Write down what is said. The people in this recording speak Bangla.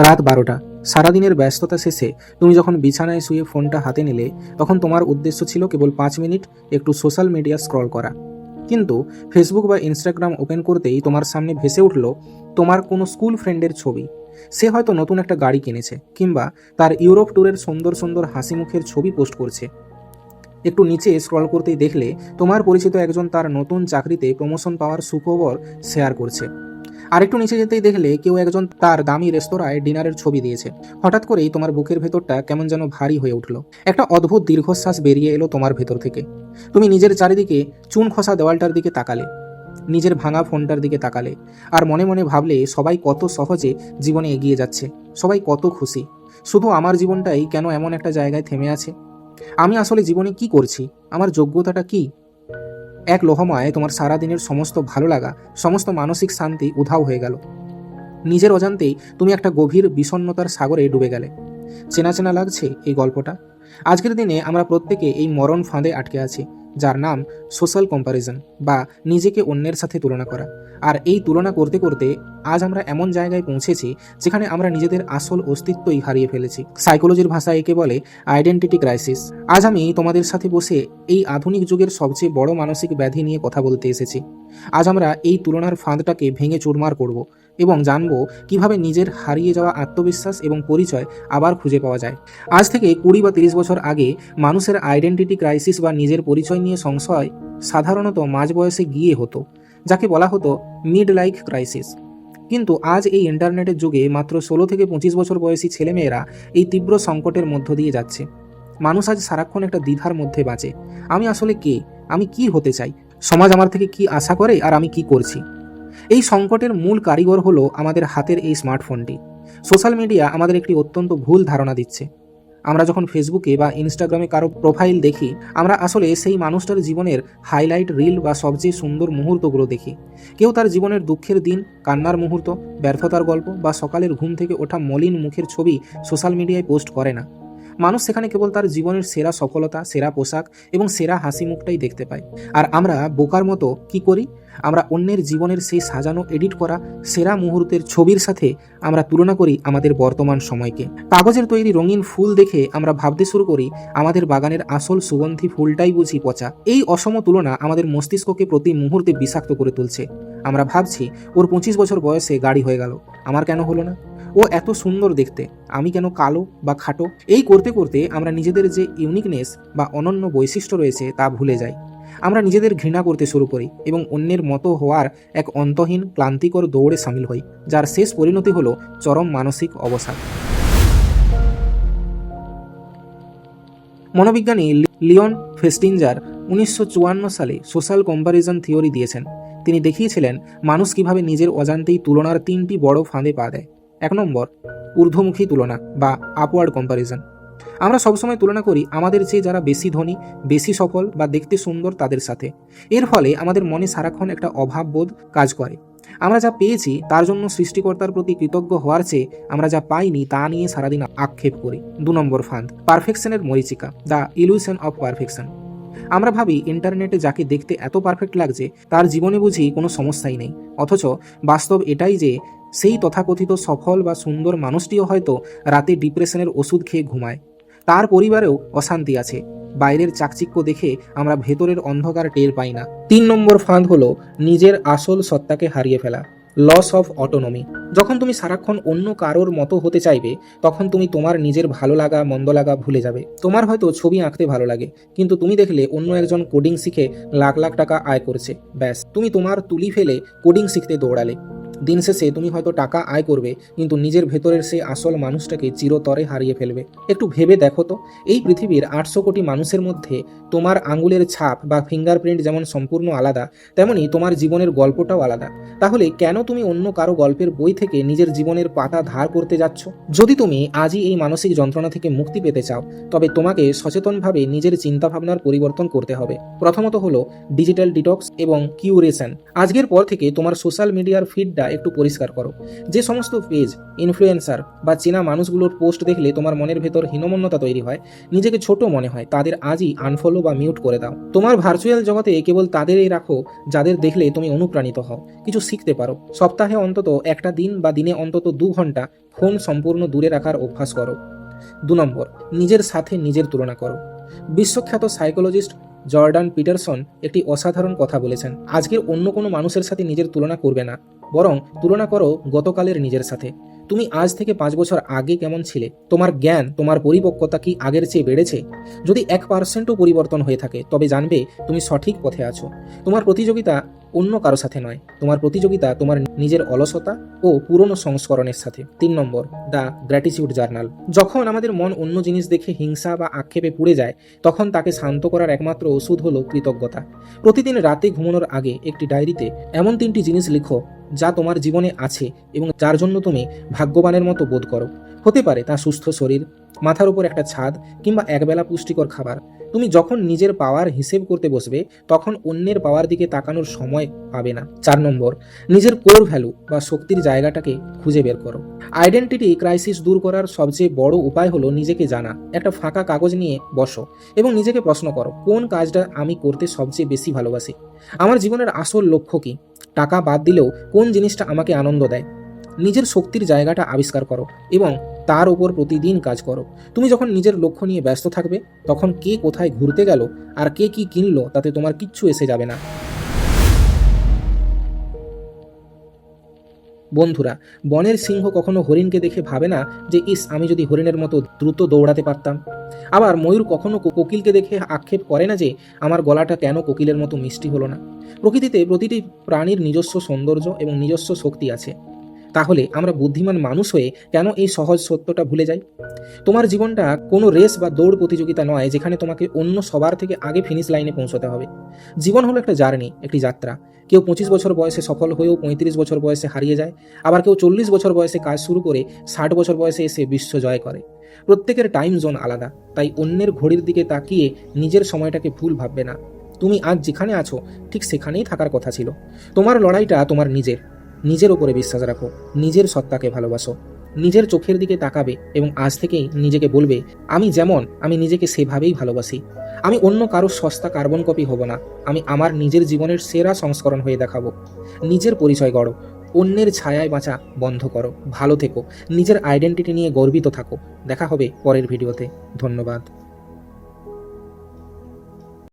রাত 12টা। সারাদিনের ব্যস্ততা শেষে তুমি যখন বিছানায় শুয়ে ফোনটা হাতে নিলে, তখন তোমার উদ্দেশ্য ছিল কেবল 5 মিনিট একটু সোশ্যাল মিডিয়া স্ক্রল করা। কিন্তু ফেসবুক বা ইনস্টাগ্রাম ওপেন করতেই তোমার সামনে ভেসে উঠল তোমার কোনো স্কুল ফ্রেন্ডের ছবি। সে হয়তো নতুন একটা গাড়ি কিনেছে, কিংবা তার ইউরোপ ট্যুরের সুন্দর সুন্দর হাসি মুখের ছবি পোস্ট করছে। একটু নিচে স্ক্রল করতেই দেখলে তোমার পরিচিত একজন তার নতুন চাকরিতে প্রমোশন পাওয়ার সুখবর শেয়ার করছে। আরেকটু নিচে যেতেই দেখলে কেউ একজন তার দামি রেস্তোরাঁয় ডিনারের ছবি দিয়েছে। হঠাৎ করেই তোমার বুকের ভেতরটা কেমন যেন ভারী হয়ে উঠল। একটা অদ্ভুত দীর্ঘশ্বাস বেরিয়ে এলো তোমার ভেতর থেকে। তুমি নিজের চারিদিকে চুন খসা দেওয়ালটার দিকে তাকালে, নিজের ভাঙা ফোনটার দিকে তাকালে, আর মনে মনে ভাবলে সবাই কত সহজে জীবনে এগিয়ে যাচ্ছে, সবাই কত খুশি। শুধু আমার জীবনটাই কেন এমন একটা জায়গায় থেমে আছে? আমি আসলে জীবনে কি করছি? আমার যোগ্যতাটা কি? এক লোহমায় তোমার সারাদিনের সমস্ত ভালো লাগা, সমস্ত মানসিক শান্তি উধাও হয়ে গেল। নিজের অজান্তেই তুমি একটা গভীর বিষণ্ণতার সাগরে ডুবে গেলে। চেনা চেনা লাগছে এই গল্পটা। আজকের দিনে আমরা প্রত্যেকে এই মরণ ফাঁদে আটকে আছি, যার নাম সোশ্যাল কম্প্যারিজন, বা নিজেকে অন্যের সাথে তুলনা করা। আর এই তুলনা করতে করতে আজ আমরা এমন জায়গায় পৌঁছেছি যেখানে আমরা নিজেদের আসল অস্তিত্বই হারিয়ে ফেলেছি। সাইকোলজির ভাষায় একে বলে আইডেন্টিটি ক্রাইসিস। আজ আমি তোমাদের সাথে বসে এই আধুনিক যুগের সবচেয়ে বড় মানসিক ব্যাধি নিয়ে কথা বলতে এসেছি। আজ আমরা এই তুলনার ফাঁদটাকে ভেঙে চুরমার করব এবং জানব কিভাবে নিজের হারিয়ে যাওয়া আত্মবিশ্বাস এবং পরিচয় আবার খুঁজে পাওয়া যায়। আজ থেকে 20 বা 30 বছর আগে মানুষের আইডেন্টিটি ক্রাইসিস বা নিজের পরিচয় নিয়ে সংশয় সাধারণত মাঝ বয়সে গিয়ে হতো, যাকে বলা হতো মিড লাইফ ক্রাইসিস। কিন্তু আজ এই ইন্টারনেটের যুগে মাত্র 16 থেকে 25 বছর বয়সী ছেলেমেয়েরা এই তীব্র সংকটের মধ্য দিয়ে যাচ্ছে। মানুষ আজ সারাক্ষণ একটা দ্বিধার মধ্যে বাঁচে। আমি আসলে কে? আমি কি হতে চাই? সমাজ আমার থেকে কি আশা করে, আর আমি কি করছি? এই সংকটের মূল কারিগর হলো আমাদের হাতের এই স্মার্টফোনটি। সোশ্যাল মিডিয়া আমাদের একটি অত্যন্ত ভুল ধারণা দিচ্ছে। আমরা যখন ফেসবুকে বা ইনস্টাগ্রামে কারো প্রোফাইল দেখি, আমরা আসলে সেই মানুষটার জীবনের হাইলাইট রিল বা সবচেয়ে সুন্দর মুহূর্তগুলো দেখি। কেউ তার জীবনের দুঃখের দিন, কান্নার মুহূর্ত, ব্যর্থতার গল্প বা সকালের ঘুম থেকে ওঠা মলিন মুখের ছবি সোশ্যাল মিডিয়ায় পোস্ট করে না। মানুষ সেখানে কেবল তার জীবনের সেরা সফলতা, সেরা পোশাক এবং সেরা হাসি মুখটাই দেখতে পায়। আর আমরা বোকার মতো কি করি? আমরা অন্যের জীবনের সেই সাজানো, এডিট করা সেরা মুহূর্তের ছবির সাথে আমরা তুলনা করি আমাদের বর্তমান সময়কে। কাগজের তৈরি রঙিন ফুল দেখে আমরা ভাবতে শুরু করি আমাদের বাগানের আসল সুগন্ধি ফুলটাই বুঝি পচা। এই অসম তুলনা আমাদের মস্তিষ্ককে প্রতি মুহূর্তে বিষাক্ত করে তুলছে। আমরা ভাবছি ওর 25 বছর বয়সে গাড়ি হয়ে গেল, আমার কেন হলো না? ও এত সুন্দর দেখতে, আমি কেন কালো বা খাটো? এই করতে করতে আমরা নিজেদের যে ইউনিকনেস বা অনন্য বৈশিষ্ট্য রয়েছে তা ভুলে যাই। আমরা নিজেদের ঘৃণা করতে শুরু করি এবং অন্যের মতো হওয়ার এক অন্তহীন ক্লান্তিকর দৌড়ে সামিল হই, যার শেষ পরিণতি হলো চরম মানসিক অবসাদ। মনোবিজ্ঞানী লিওন ফেস্টিঞ্জার 1954 সালে সোশ্যাল কম্প্যারিজন থিওরি দিয়েছেন। তিনি দেখিয়েছিলেন মানুষ কিভাবে নিজের অজান্তেই তুলনার 3টি বড় ফাঁদে পা দেয়। 1 নম্বর, ঊর্ধ্বমুখী তুলনা বা আপওয়ার্ড কম্প্যারিজন। আমরা সবসময় তুলনা করি আমাদের চেয়ে যারা বেশি ধনী, বেশি সফল বা দেখতে সুন্দর তাদের সাথে। এর ফলে আমাদের মনে সারাক্ষণ একটা অভাববোধ কাজ করে। আমরা যা পেয়েছি তার জন্য সৃষ্টিকর্তার প্রতি কৃতজ্ঞ হওয়ার চেয়ে আমরা যা পাইনি তা নিয়ে সারাদিন আক্ষেপ করি। 2 নম্বর ফাঁদ, পারফেকশনের মরীচিকা, দ্য ইলুশন অফ পারফেকশন। আমরা ভাবি ইন্টারনেটে যাকে দেখতে এত পারফেক্ট লাগছে তার জীবনে বুঝি কোনো সমস্যাই নেই, অথচ বাস্তব এটাই যে সেই তথাকথিত সফল বা সুন্দর মানুষটিও হয়তো রাতে ডিপ্রেশনের ওষুধ খেয়ে ঘুমায়। তার পরিবারেও অশান্তি আছে। বাইরের চাকচিক্য দেখে আমরা ভেতরের অন্ধকার টের পাই না। 3 নম্বর ফাঁদ হলো নিজের আসল সত্তাকে হারিয়ে ফেলা, লস অফ অটোনমি। যখন তুমি সারাক্ষণ অন্য কারোর মতো হতে চাইবে, তখন তুমি তোমার নিজের ভালো লাগা মন্দ লাগা ভুলে যাবে। তোমার হয়তো ছবি আঁকতে ভালো লাগে, কিন্তু তুমি দেখলে অন্য একজন কোডিং শিখে লাখ লাখ টাকা আয় করছে, ব্যাস তুমি তোমার তুলি ফেলে কোডিং শিখতে দৌড়ালে। দিন শেষে তুমি হয়তো টাকা আয় করবে, কিন্তু নিজের ভেতরের সেই আসল মানুষটাকে চিরতরে হারিয়ে ফেলবে। একটু ভেবে দেখো তো, এই পৃথিবীর 800 কোটি মানুষের মধ্যে তোমার আঙুলের ছাপ বা ফিঙ্গারপ্রিন্ট যেমন সম্পূর্ণ আলাদা, তেমনি তোমার জীবনের গল্পটাও আলাদা। তাহলে কেন তুমি অন্য কারো গল্পের বই থেকে নিজের জীবনের পাতা ধার করতে যাচ্ছ? যদি তুমি আজই এই মানসিক যন্ত্রণা থেকে মুক্তি পেতে চাও, তবে তোমাকে সচেতনভাবে নিজের চিন্তাভাবনার পরিবর্তন করতে হবে। প্রথমত হলো ডিজিটাল ডিটক্স এবং কিউরেশন। আজকের পর থেকে তোমার সোশ্যাল মিডিয়ার ফিডটা একটু পরিষ্কার করো। যে সমস্ত পেজ, ইনফ্লুয়েন্সার বা চেনা মানুষগুলোর পোস্ট দেখলে তোমার মনের ভেতর হীনমন্যতা তৈরি হয়, নিজেকে ছোট মনে হয়, তাদের আজই আনফলো বা মিউট করে দাও। তোমার ভার্চুয়াল জগতে কেবল তাদেরই রাখো যাদের দেখলে তুমি অনুপ্রাণিত হও, কিছু শিখতে পারো। সপ্তাহে অন্তত একটা দিন বা দিনে অন্তত 2 ঘন্টা ফোন সম্পূর্ণ দূরে রাখার অভ্যাস করো। 2 নম্বর, নিজের সাথে নিজের তুলনা করো। বিশ্বখ্যাত সাইকোলজিস্ট জর্ডান পিটারসন একটি অসাধারণ কথা বলেছেন। আজকের অন্য কোনো মানুষের সাথে নিজের তুলনা করবে না, বরং তুলনা করো গতকালের নিজের সাথে। তুমি আজ থেকে 5 বছর আগে কেমন ছিলে? তোমার জ্ঞান, তোমার পরিপক্কতা কি আগের চেয়ে বেড়েছে? যদি 1%ও পরিবর্তন হয়ে থাকে, তবে জানবে তুমি সঠিক পথে আছো। তোমার প্রতিযোগিতা অন্য কারো সাথে নয়, তোমার প্রতিযোগিতা তোমার নিজের অলসতা ও পুরনো সংস্করণের সাথে। 3 নম্বর, দ্য গ্র্যাটিটিউড জার্নাল। যখন আমাদের মন অন্য জিনিস দেখে হিংসা বা আক্ষেপে পুড়ে যায়, তখন তাকে শান্ত করার একমাত্র ওষুধ হলো কৃতজ্ঞতা। প্রতিদিন রাতে ঘুমানোর আগে একটি ডায়েরিতে এমন 3টি জিনিস লিখো যা তোমার জীবনে আছে এবং যার জন্য তুমি ভাগ্যবানের মতো বোধ করো। হতে পারে তা সুস্থ শরীর, মাথার উপর একটা ছাদ, কিংবা একবেলা পুষ্টিকর খাবার। তুমি যখন নিজের পাওয়ার হিসেব করতে বসবে, তখন অন্যের পাওয়ার দিকে তাকানোর সময় পাবে না। 4 নম্বর, নিজের কোর ভ্যালু বা শক্তির জায়গাটাকে খুঁজে বের করো। আইডেন্টিটি ক্রাইসিস দূর করার সবচেয়ে বড় উপায় হলো নিজেকে জানা। একটা ফাঁকা কাগজ নিয়ে বসো এবং নিজেকে প্রশ্ন করো, কোন কাজটা আমি করতে সবচেয়ে বেশি ভালোবাসি? আমার জীবনের আসল লক্ষ্য কি? টাকা বাদ দিলেও কোন জিনিসটা আমাকে আনন্দ দেয়? নিজের শক্তির জায়গাটা আবিষ্কার করো এবং তার উপর প্রতিদিন কাজ করো। তুমি যখন নিজের লক্ষ্য নিয়ে ব্যস্ত থাকবে, তখন কে কোথায় ঘুরতে গেল আর কে কি কিনলো তাতে তোমার কিচ্ছু এসে যাবে না। বন্ধুরা, বনের সিংহ কখনো হরিণকে দেখে ভাবে না যে ইস, আমি যদি হরিণের মতো দ্রুত দৌড়াতে পারতাম। আবার ময়ূর কখনো কোকিলকে দেখে আক্ষেপ করে না যে আমার গলাটা কেন কোকিলের মতো মিষ্টি হলো না। প্রকৃতিতে প্রতিটি প্রাণীর নিজস্ব সৌন্দর্য এবং নিজস্ব শক্তি আছে। তাহলে আমরা বুদ্ধিমান মানুষ হয়ে কেন এই সহজ সত্যটা ভুলে যাই? তোমার জীবনটা কোনো রেস বা দৌড় প্রতিযোগিতা নয় যেখানে তোমাকে অন্য সবার থেকে আগে ফিনিশ লাইনে পৌঁছতে হবে। জীবন হলো একটা জার্নি, একটি যাত্রা। কেউ 25 বছর বয়সে সফল হয়েও 35 বছর বয়সে হারিয়ে যায়, আবার কেউ 40 বছর বয়সে কাজ শুরু করে 60 বছর বয়সে এসে বিশ্ব জয় করে। প্রত্যেকের টাইম জোন আলাদা, তাই অন্যের ঘড়ির দিকে তাকিয়ে নিজের সময়টাকে ভুল ভাববে না। তুমি আজ যেখানে আছো ঠিক সেখানেই থাকার কথা ছিল। তোমার লড়াইটা তোমার নিজের ওপরে বিশ্বাস রাখো, নিজের সত্তাকে ভালোবাসো, নিজের চোখের দিকে তাকাবে এবং আজ থেকেই নিজেকে বলবে, আমি যেমন আমি নিজেকে সেভাবেই ভালোবাসি। আমি অন্য কারো সস্তা কার্বন কপি হব না, আমি আমার নিজের জীবনের সেরা সংস্করণ হয়ে দেখাবো। নিজের পরিচয় গড়ো, অন্যের ছায়ায় বাঁচা বন্ধ করো। ভালো থেকো, নিজের আইডেন্টিটি নিয়ে গর্বিত থাকো। দেখা হবে পরের ভিডিওতে। ধন্যবাদ।